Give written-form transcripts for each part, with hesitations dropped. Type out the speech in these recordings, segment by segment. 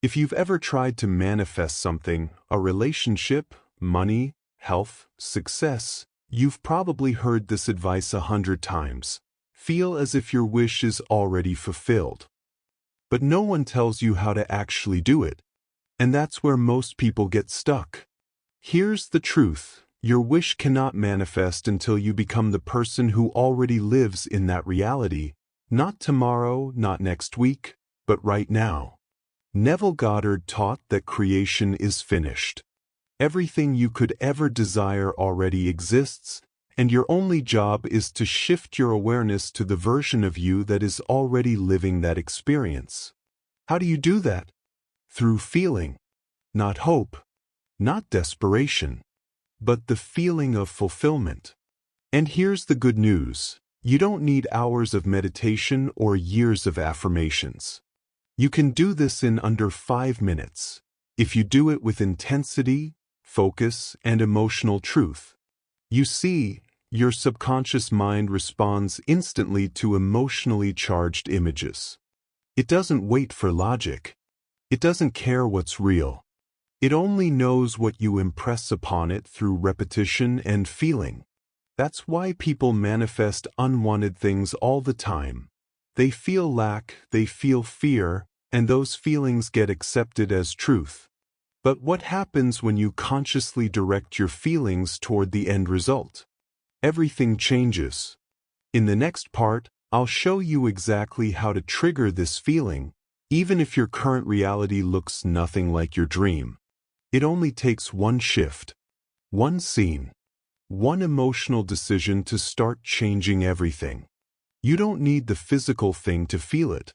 If you've ever tried to manifest something, a relationship, money, health, success, you've probably heard this advice 100 times. Feel as if your wish is already fulfilled. But no one tells you how to actually do it. And that's where most people get stuck. Here's the truth. Your wish cannot manifest until you become the person who already lives in that reality. Not tomorrow, not next week, but right now. Neville Goddard taught that creation is finished. Everything you could ever desire already exists, and your only job is to shift your awareness to the version of you that is already living that experience. How do you do that? Through feeling, not hope, not desperation, but the feeling of fulfillment. And here's the good news. You don't need hours of meditation or years of affirmations. You can do this in under 5 minutes, if you do it with intensity, focus, and emotional truth. You see, your subconscious mind responds instantly to emotionally charged images. It doesn't wait for logic. It doesn't care what's real. It only knows what you impress upon it through repetition and feeling. That's why people manifest unwanted things all the time. They feel lack, they feel fear, and those feelings get accepted as truth. But what happens when you consciously direct your feelings toward the end result? Everything changes. In the next part, I'll show you exactly how to trigger this feeling, even if your current reality looks nothing like your dream. It only takes one shift, one scene, one emotional decision to start changing everything. You don't need the physical thing to feel it.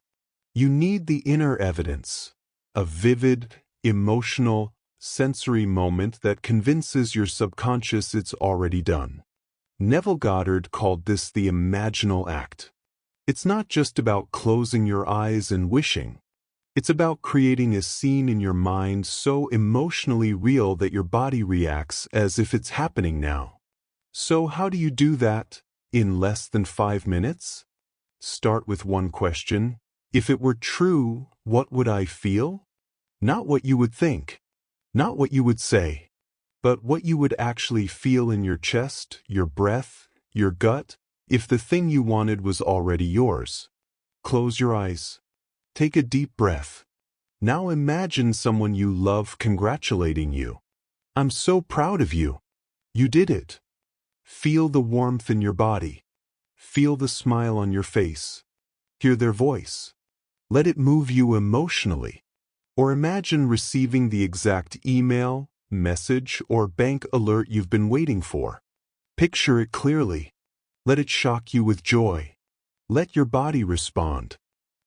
You need the inner evidence, a vivid, emotional, sensory moment that convinces your subconscious it's already done. Neville Goddard called this the imaginal act. It's not just about closing your eyes and wishing. It's about creating a scene in your mind so emotionally real that your body reacts as if it's happening now. So how do you do that in less than 5 minutes? Start with one question. If it were true, what would I feel? Not what you would think, not what you would say, but what you would actually feel in your chest, your breath, your gut, if the thing you wanted was already yours. Close your eyes. Take a deep breath. Now imagine someone you love congratulating you. I'm so proud of you. You did it. Feel the warmth in your body. Feel the smile on your face. Hear their voice. Let it move you emotionally. Or imagine receiving the exact email, message, or bank alert you've been waiting for. Picture it clearly. Let it shock you with joy. Let your body respond.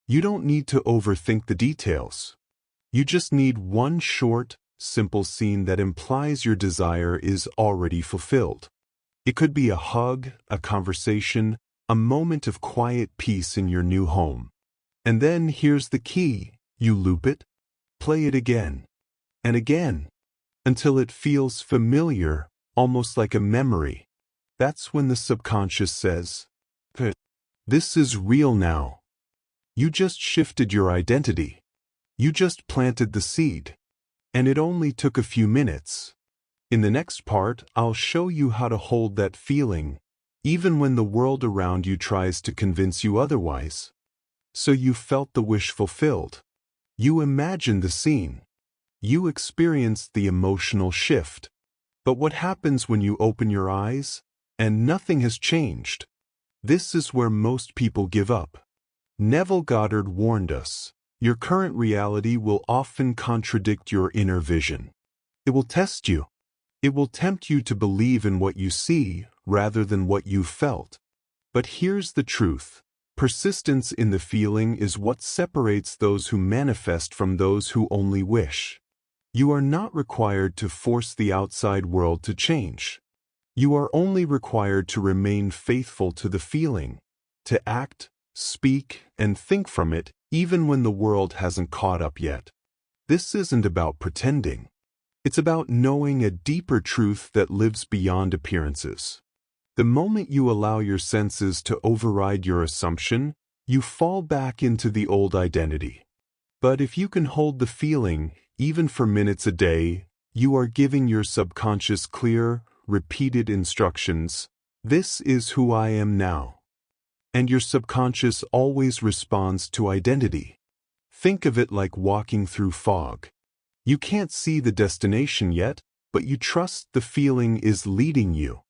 You don't need to overthink the details. You just need one short, simple scene that implies your desire is already fulfilled. It could be a hug, a conversation, a moment of quiet peace in your new home. And then here's the key. You loop it, play it again, and again, until it feels familiar, almost like a memory. That's when the subconscious says, "This is real now." You just shifted your identity. You just planted the seed. And it only took a few minutes. In the next part, I'll show you how to hold that feeling, even when the world around you tries to convince you otherwise. So you felt the wish fulfilled. You imagined the scene. You experienced the emotional shift. But what happens when you open your eyes and nothing has changed? This is where most people give up. Neville Goddard warned us, your current reality will often contradict your inner vision. It will test you. It will tempt you to believe in what you see rather than what you felt. But here's the truth. Persistence in the feeling is what separates those who manifest from those who only wish. You are not required to force the outside world to change. You are only required to remain faithful to the feeling, to act, speak, and think from it even when the world hasn't caught up yet. This isn't about pretending. It's about knowing a deeper truth that lives beyond appearances. The moment you allow your senses to override your assumption, you fall back into the old identity. But if you can hold the feeling, even for minutes a day, you are giving your subconscious clear, repeated instructions. This is who I am now. And your subconscious always responds to identity. Think of it like walking through fog. You can't see the destination yet, but you trust the feeling is leading you.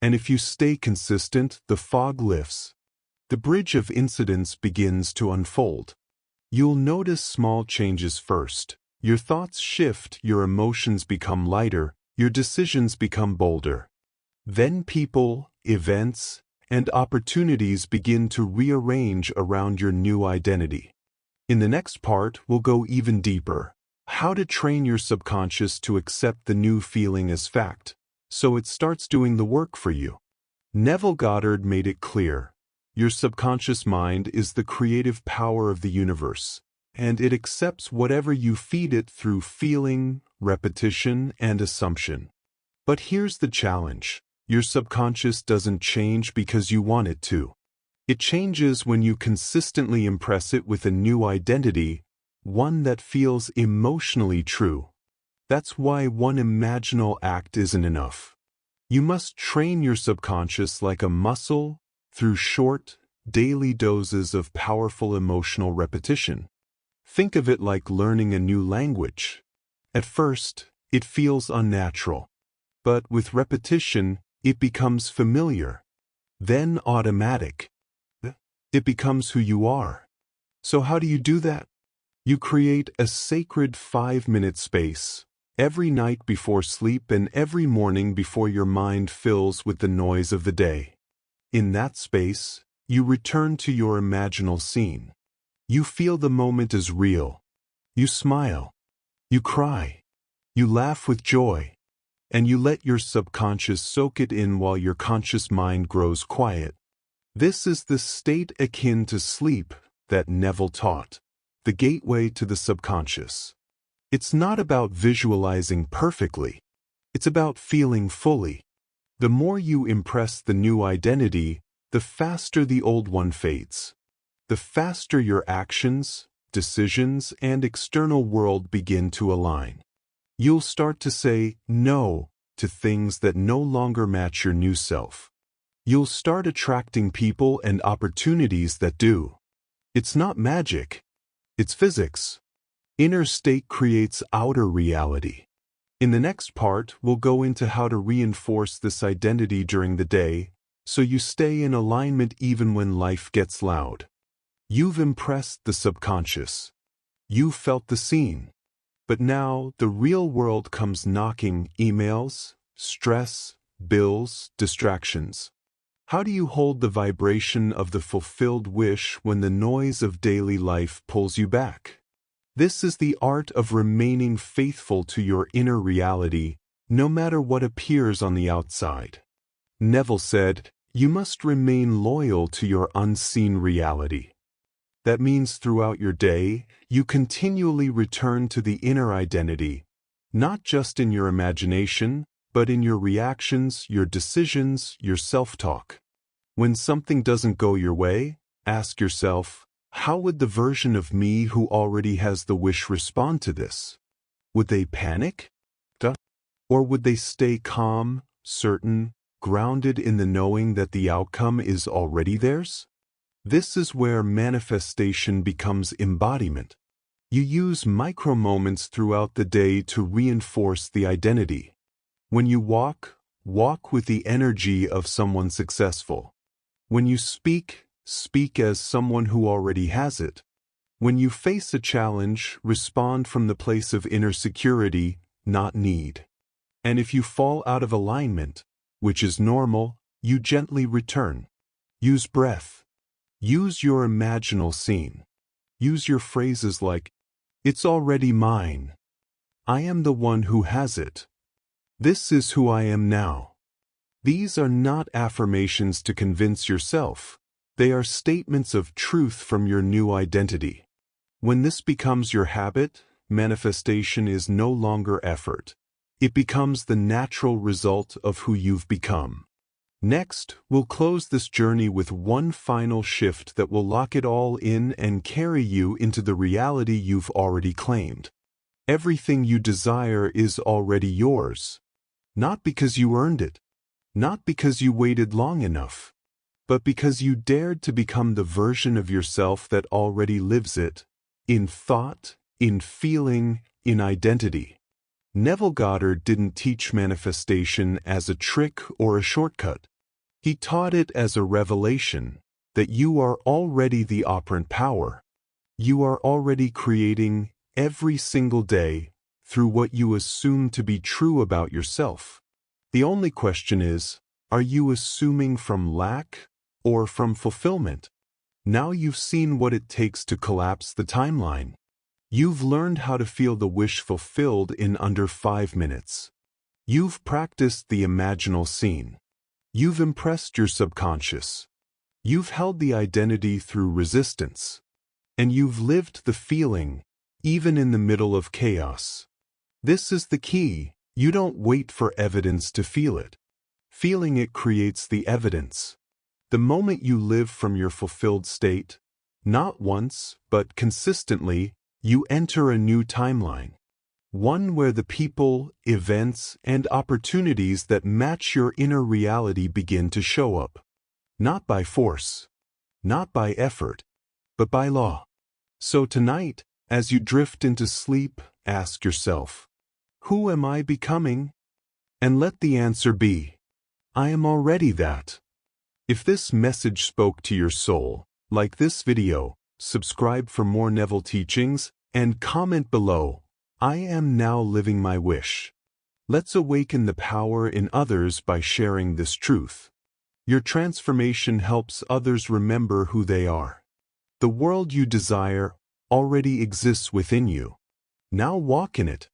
And if you stay consistent, the fog lifts. The bridge of incidents begins to unfold. You'll notice small changes first. Your thoughts shift, your emotions become lighter, your decisions become bolder. Then people, events, and opportunities begin to rearrange around your new identity. In the next part, we'll go even deeper. How to train your subconscious to accept the new feeling as fact, so it starts doing the work for you. Neville Goddard made it clear. Your subconscious mind is the creative power of the universe, and it accepts whatever you feed it through feeling, repetition, and assumption. But here's the challenge. Your subconscious doesn't change because you want it to. It changes when you consistently impress it with a new identity, one that feels emotionally true. That's why one imaginal act isn't enough. You must train your subconscious like a muscle through short, daily doses of powerful emotional repetition. Think of it like learning a new language. At first, it feels unnatural. But with repetition, it becomes familiar. Then automatic. It becomes who you are. So how do you do that? You create a sacred 5-minute space every night before sleep and every morning before your mind fills with the noise of the day. In that space, you return to your imaginal scene. You feel the moment is real. You smile. You cry. You laugh with joy. And you let your subconscious soak it in while your conscious mind grows quiet. This is the state akin to sleep that Neville taught, the gateway to the subconscious. It's not about visualizing perfectly. It's about feeling fully. The more you impress the new identity, the faster the old one fades. The faster your actions, decisions, and external world begin to align. You'll start to say no to things that no longer match your new self. You'll start attracting people and opportunities that do. It's not magic. It's physics. Inner state creates outer reality. In the next part, we'll go into how to reinforce this identity during the day, so you stay in alignment even when life gets loud. You've impressed the subconscious. You've felt the scene. But now, the real world comes knocking: emails, stress, bills, distractions. How do you hold the vibration of the fulfilled wish when the noise of daily life pulls you back? This is the art of remaining faithful to your inner reality, no matter what appears on the outside. Neville said, you must remain loyal to your unseen reality. That means throughout your day, you continually return to the inner identity, not just in your imagination, but in your reactions, your decisions, your self-talk. When something doesn't go your way, ask yourself, how would the version of me who already has the wish respond to this? Would they panic? Or would they stay calm, certain, grounded in the knowing that the outcome is already theirs? This is where manifestation becomes embodiment. You use micro-moments throughout the day to reinforce the identity. When you walk with the energy of someone successful. When you speak as someone who already has it. When you face a challenge, respond from the place of inner security, not need. And if you fall out of alignment, which is normal, you gently return. Use breath. Use your imaginal scene. Use your phrases like, it's already mine. I am the one who has it. This is who I am now. These are not affirmations to convince yourself. They are statements of truth from your new identity. When this becomes your habit, manifestation is no longer effort. It becomes the natural result of who you've become. Next, we'll close this journey with one final shift that will lock it all in and carry you into the reality you've already claimed. Everything you desire is already yours. Not because you earned it, not because you waited long enough, but because you dared to become the version of yourself that already lives it, in thought, in feeling, in identity. Neville Goddard didn't teach manifestation as a trick or a shortcut. He taught it as a revelation that you are already the operant power. You are already creating every single day through what you assume to be true about yourself. The only question is, are you assuming from lack or from fulfillment? Now you've seen what it takes to collapse the timeline. You've learned how to feel the wish fulfilled in under 5 minutes. You've practiced the imaginal scene. You've impressed your subconscious. You've held the identity through resistance. And you've lived the feeling, even in the middle of chaos. This is the key. You don't wait for evidence to feel it. Feeling it creates the evidence. The moment you live from your fulfilled state, not once, but consistently, you enter a new timeline. One where the people, events, and opportunities that match your inner reality begin to show up. Not by force, not by effort, but by law. So tonight, as you drift into sleep, ask yourself, who am I becoming? And let the answer be, I am already that. If this message spoke to your soul, like this video, subscribe for more Neville teachings, and comment below, I am now living my wish. Let's awaken the power in others by sharing this truth. Your transformation helps others remember who they are. The world you desire already exists within you. Now walk in it.